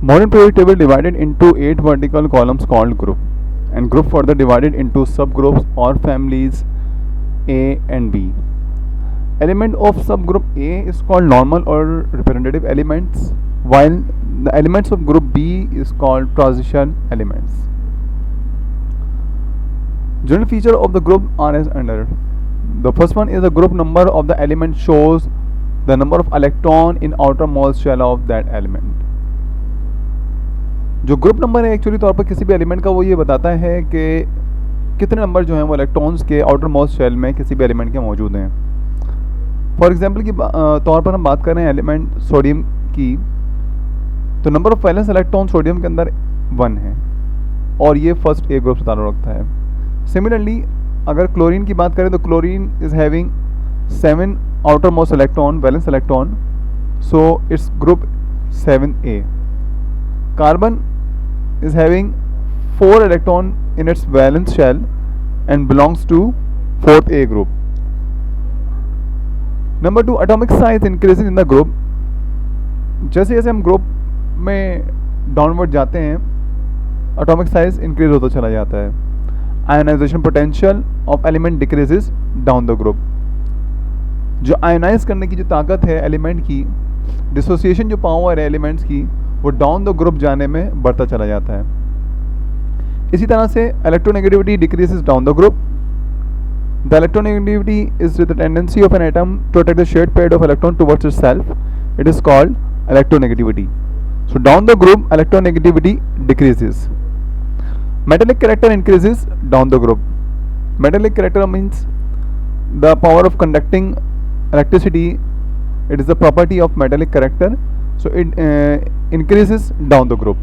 Modern periodic table divided into 8 vertical columns called group, and group further divided into subgroups or families A and B. Element of subgroup A is called normal or representative elements, while the elements of group B is called transition elements. General feature of the group are as under. The first one is the group number of the element shows the number of electron in outermost shell of that element. जो group number है actually तौर पर किसी भी element का वो ये बताता है कि कितने नंबर जो हैं वो इलेक्ट्रॉन्स के आउटर मोस्ट शेल में किसी भी एलिमेंट के मौजूद हैं. फॉर एग्जांपल की तौर पर हम बात कर रहे हैं एलिमेंट सोडियम की, तो number of valence electron sodium के अंदर 1 है और ये फर्स्ट ए ग्रुप से ताल्लुक़ रखता है. सिमिलरली अगर क्लोरीन की बात करें तो chlorine is having 7 outer most electron valence electron, so its group 7A. Carbon is having 4 electron in its valence shell and belongs to 4th A group. Number 2, atomic size increases in the group. जैसे जैसे हम group में downward जाते हैं atomic size increase होता चला जाता है. Ionization potential of element decreases down the group. जो आयोनाइज करने की जो ताकत है एलिमेंट की, डिसोसिएशन जो पावर है एलिमेंट्स की, वो डाउन द ग्रुप जाने में बढ़ता चला जाता है. इसी तरह से electronegativity decreases down the group. The electronegativity is the tendency of an atom to attract the shared pair of electron towards itself. It is called electronegativity. So down the group electronegativity decreases. Metallic character increases down the group. Metallic character means the power of conducting electricity. It is the property of metallic character, so it increases down the group.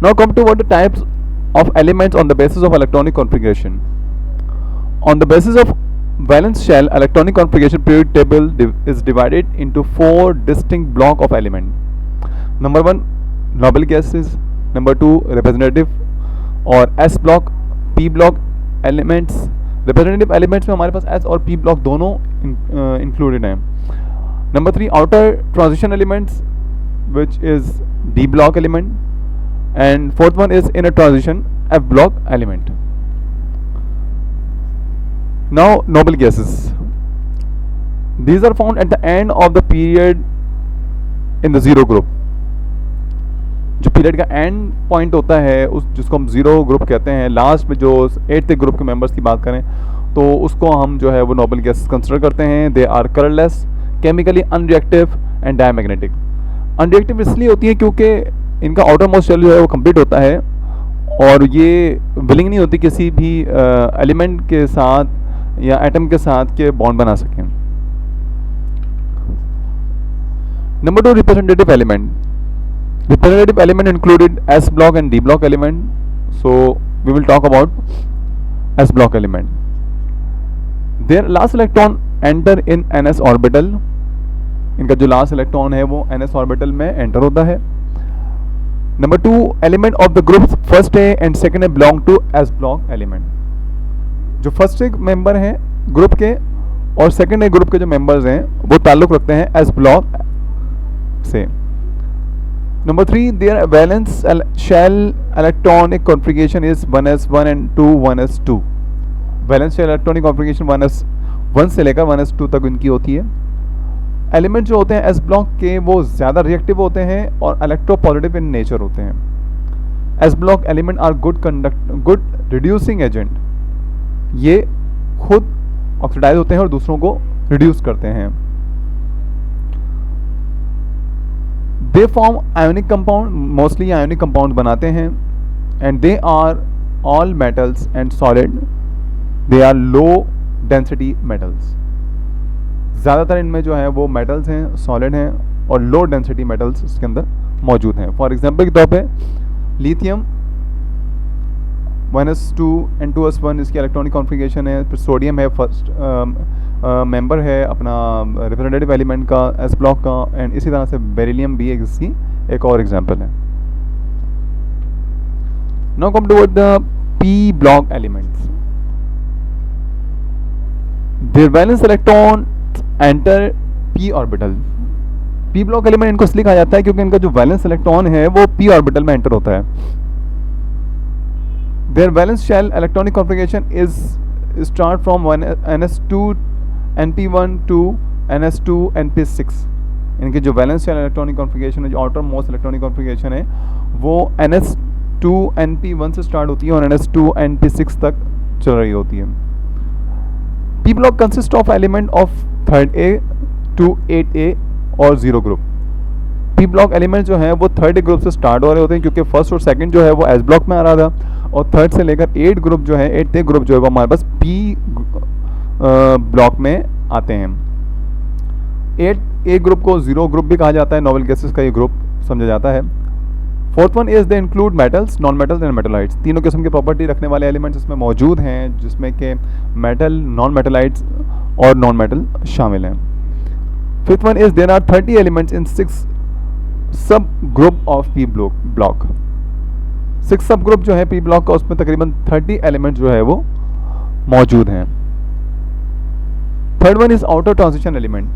Now come to what the types of elements on the basis of electronic configuration. On the basis of valence shell, electronic configuration periodic table is divided into 4 distinct block of element. Number 1, noble gases. Number 2, representative और S block, P block elements. representative elements में हमारे पास S और P block दोनों included हैं. Number 3, outer transition elements, which is D block element, and fourth one is inner transition F block element. Now noble gases. These are found at the end of the period in the zero group. जो period का and point होता है उस जिसको हम zero group कहते हैं, last में जो 8th ग्रुप के मेंबर्स की बात करें तो उसको हम जो है वो नोबल गैसेस कंसिडर करते हैं. They are colourless, chemically unreactive and diamagnetic. Unreactive इसलिए होती है क्योंकि इनका आउटर मोस्ट शेल जो है वो कंप्लीट होता है और ये विलिंग नहीं होती किसी भी एलिमेंट के साथ या एटम के साथ के बॉन्ड बना सकें. Number 2, representative element. Representative element included S block and D block element. So we will talk about S block element. Their last electron enter in ns orbital. इनका जो लास्ट इलेक्ट्रॉन है वो ns orbital में enter होता है. Number 2, element of the group first A and second A belong to S block element. जो first A member हैं group के और सेकंड ए ग्रुप के जो मेंबर्स हैं वो ताल्लुक रखते हैं S ब्लॉक से. Number 3, their valence shell electronic configuration is 1s1 and 1s2. Valence shell electronic configuration 1s1 से लेकर 1s2 तक इनकी होती है. एलिमेंट जो होते हैं S ब्लॉक के वो ज़्यादा रिएक्टिव होते हैं और इलेक्ट्रोपॉजिटिव इन नेचर होते हैं. S block element are good reducing agent. ये खुद ऑक्सीडाइज होते हैं और दूसरों को रिड्यूस करते हैं. They form ionic compound, mostly ionic compound बनाते हैं. And they are all metals and solid. They are low density metals. ज़्यादातर इनमें जो है वो मेटल्स हैं, सॉलिड हैं और लो डेंसिटी मेटल्स इसके अंदर मौजूद हैं. फॉर एग्जांपल के तौर पे लिथियम 1s2 and 2s1 इसकी इलेक्ट्रॉनिक कॉन्फ़िगरेशन है. फिर सोडियम है फर्स्ट मेंबर है अपना रिप्रेजेंटेटिव एलिमेंट का S ब्लॉक का. एंड इसी तरह से बेरिलियम भी इसकी एक और एग्जांपल है. Now come toward the P block elements. There valence electron enter P orbital. P block element इनको इसलिए कहा जाता है क्योंकि इनका जो वैलेंस इलेक्ट्रॉन है वो पी ऑर्बिटल में एंटर होता है. Their valence shell electronic configuration is start from ns2 np1 to ns2 np6. इनके जो वैलेंस शेल इलेक्ट्रॉनिक कॉन्फ़िगरेशन है, जो आउटर मोस्ट इलेक्ट्रॉनिक कॉन्फ़िगरेशन है, वो ns2 np1 से स्टार्ट होती है और ns2 np6 तक चल रही होती है. P block consist of element of 3A to 8A और 0 ग्रुप. पी ब्लॉक एलिमेंट जो है वो 3A ग्रुप से स्टार्ट हो रहे होते हैं क्योंकि फर्स्ट और सेकंड जो है वो एस ब्लॉक में आ रहा था, और थर्ड से लेकर 8 ग्रुप जो है 8A ग्रुप जो है वो हमारे पास पी ब्लॉक में आते हैं. 8A ग्रुप को 0 ग्रुप भी कहा जाता है, नोबल गैसेस का ये ग्रुप समझा जाता है. Fourth one is they include metals, non metals and मेटलाइट्स. तीनों किस्म की प्रॉपर्टी रखने वाले एलिमेंट्स इसमें मौजूद हैं, जिसमें के मेटल, नॉन मेटलाइट्स और नॉन मेटल शामिल हैं. Fifth one is there are 30 elements in 6 सब ग्रुप ऑफ पी ब्लॉक. 6 सब ग्रुप जो है पी ब्लॉक का, उसमें तकरीबन 30 एलिमेंट जो है वो मौजूद हैं. Third one is outer transition element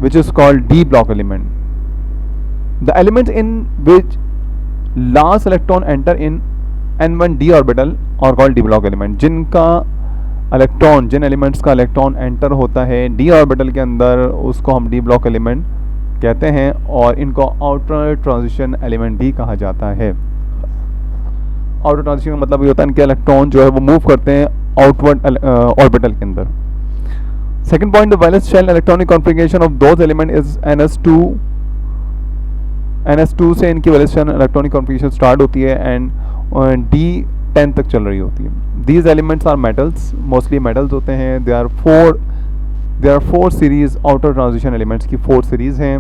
which is called D block element. The elements in which last electron enter in n1 d orbital are called d block element. जिनका electron, जिन elements का electron enter होता है d orbital के अंदर, उसको हम d block element कहते हैं, और इनको आउटर ट्रांजिशन एलिमेंट भी कहा जाता है. आउटर ट्रांजिशन का मतलब ये होता है कि इलेक्ट्रॉन जो है वो मूव करते हैं आउटवर्ड ऑर्बिटल के अंदर. Second point, the valence shell electronic configuration of those element is ns2 से इनकी valence shell electronic configuration start होती है एंड d10 तक चल रही होती है. These elements are metals, mostly metals होते हैं. They are 4 series outer transition elements की 4 सीरीज हैं,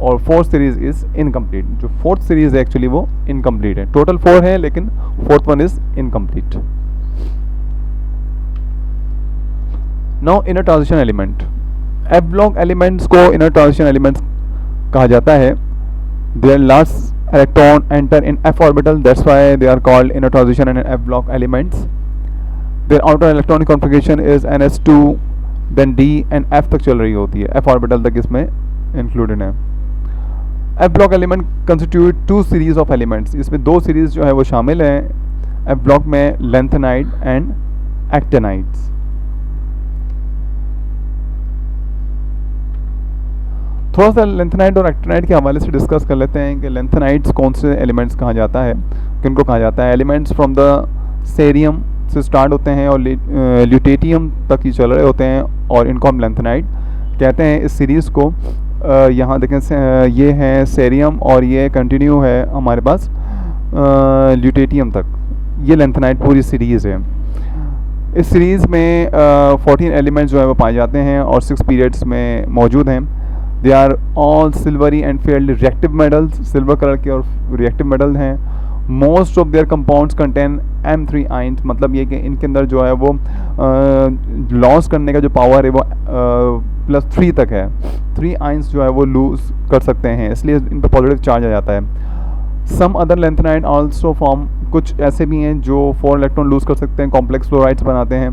और 4th सीरीज इज इनकम्प्लीट. जो 4th सीरीज है एक्चुअली वो इनकम्प्लीट है. टोटल 4 है लेकिन 4th one is incomplete. Now inner transition element. F block elements को इनर ट्रांजिशन एलिमेंट्स कहा जाता है. Their last electron enter in f orbital, that's why they are called inner transition and f block elements. Their outer electronic configuration is ns2, then d and f तक चल रही होती है. f orbital तक इसमें included है. f block element constitute 2 series of elements. इसमें 2 series जो है वो शामिल हैं f block में, lanthanide and actinides. थोड़ा सा लेंथेनाइड और एक्टिनाइड के हवाले से डिस्कस कर लेते हैं कि लेंथेनाइड्स कौन से एलिमेंट्स कहा जाता है, किनको कहा जाता है. एलिमेंट्स फ्रॉम द सेरियम से स्टार्ट होते हैं और ल्यूटेटियम तक ही चल रहे होते हैं, और इनको हम लेंथेनाइड कहते हैं. इस सीरीज़ को यहाँ देखें, ये है सेरियम और ये कंटिन्यू है हमारे पास ल्यूटेटियम तक. ये लेंथेनाइड पूरी सीरीज़ है. इस सीरीज़ में 14 एलिमेंट्स जो है वो पाए जाते हैं और 6 पीरियड्स में मौजूद हैं. They are all silvery and fairly reactive metals, silver colour के और रिएक्टिव मेटल हैं. Most of their compounds contain M3 ions, मतलब ये कि इनके अंदर जो है वो लॉस करने का जो पावर है वो +3 तक है. 3 आइंस जो है वो लूज कर सकते हैं, इसलिए इन पर पॉजिटिव चार्ज आ जाता है. Some other lanthanide also form, कुछ ऐसे भी हैं जो 4 इलेक्ट्रॉन लूज कर सकते हैं, कॉम्प्लेक्स फ्लोराइड्स बनाते हैं.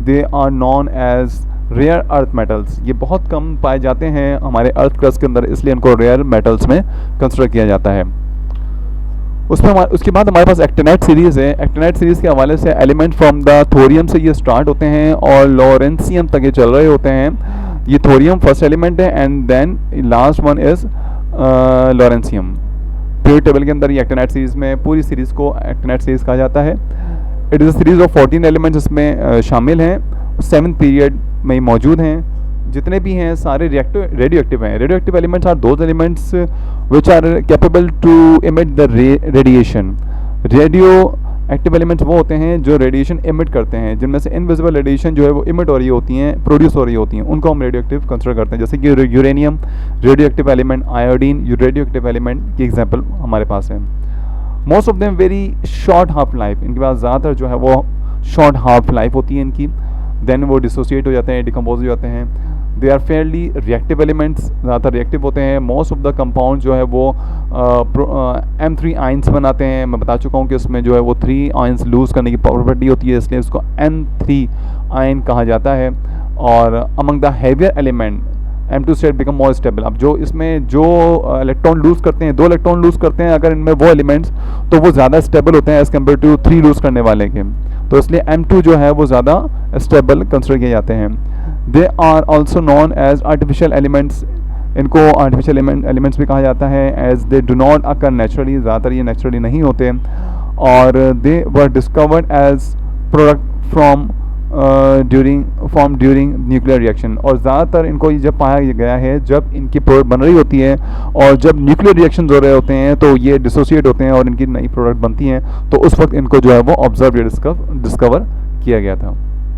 They are known as rare earth metals. ये बहुत कम पाए जाते हैं हमारे अर्थ क्रस्ट के अंदर, इसलिए इनको रेयर मेटल्स में कंसिडर किया जाता है. उसके बाद हमारे पास एक्टिनाइड सीरीज़ है. एक्टिनाइड सीरीज़ के हवाले से एलिमेंट फ्रॉम द थोरियम से ये स्टार्ट होते हैं और लॉरेंसियम तक ये चल रहे होते हैं. ये थोरियम फर्स्ट एलिमेंट है and then last one is lawrencium. Period table के अंदर ये एक्टिनाइड सीरीज़ में, पूरी सीरीज़ को एक्टिनाइड सीरीज़ कहा जाता है. It is a series of 14 elements इसमें शामिल हैं. 7th पीरियड में ही मौजूद हैं. जितने भी हैं सारे रेडियो एक्टिव हैं. Radioactive elements are those elements which are capable to emit the radiation. Radioactive elements वो होते हैं जो रेडिएशन इमिट करते हैं, जिनमें से इनविजिबल रेडिएशन जो है वो इमिट हो रही होती हैं, प्रोड्यूस हो रही होती हैं, उनको हम रेडियो एक्टिव कंसिडर करते हैं. जैसे कि uranium radio active element, iodine radio active element की एग्जाम्पल हमारे पास है. Most of them very short half life. इनके पास ज़्यादातर जो है वो शॉर्ट हाफ लाइफ होती है इनकी. देन वो डिसोसिएट हो जाते हैं, डिकम्पोज हो जाते हैं. They are fairly reactive elements, ज़्यादातर रिएक्टिव होते हैं. मोस्ट ऑफ द कंपाउंड जो है वो M3 आइंस बनाते हैं. मैं बता चुका हूँ कि उसमें जो है वो 3 आइंस लूज़ करने की प्रॉपर्टी होती है, इसलिए उसको N3 आयन कहा जाता है. और among the heavier element M2 state become more stable. अब जो इसमें जो इलेक्ट्रॉन लूज करते हैं, 2 इलेक्ट्रॉन लूज करते हैं अगर इनमें वो एलिमेंट्स, तो वो ज़्यादा स्टेबल होते हैं एज़ कम्पेयर टू 3 लूज करने वाले के। तो इसलिए M2 जो है वो ज़्यादा स्टेबल कंसिडर किए जाते हैं। They are also non as artificial elements, इनको आर्टिफिशियल एलिमेंट्स भी कहा जाता है, as they do not occur naturally, ज़्यादातर ये नेचुरली नहीं होते, और they were discovered as product from during nuclear reaction. और ज़्यादातर इनको ये जब पाया गया है जब इनकी प्रोडक्ट बन रही होती है और जब न्यूक्लियर रिएक्शन हो रहे होते हैं तो ये डिसोसिएट होते हैं और इनकी नई प्रोडक्ट बनती हैं, तो उस वक्त इनको जो है वो ऑब्जर्व या डिस्कवर किया गया था।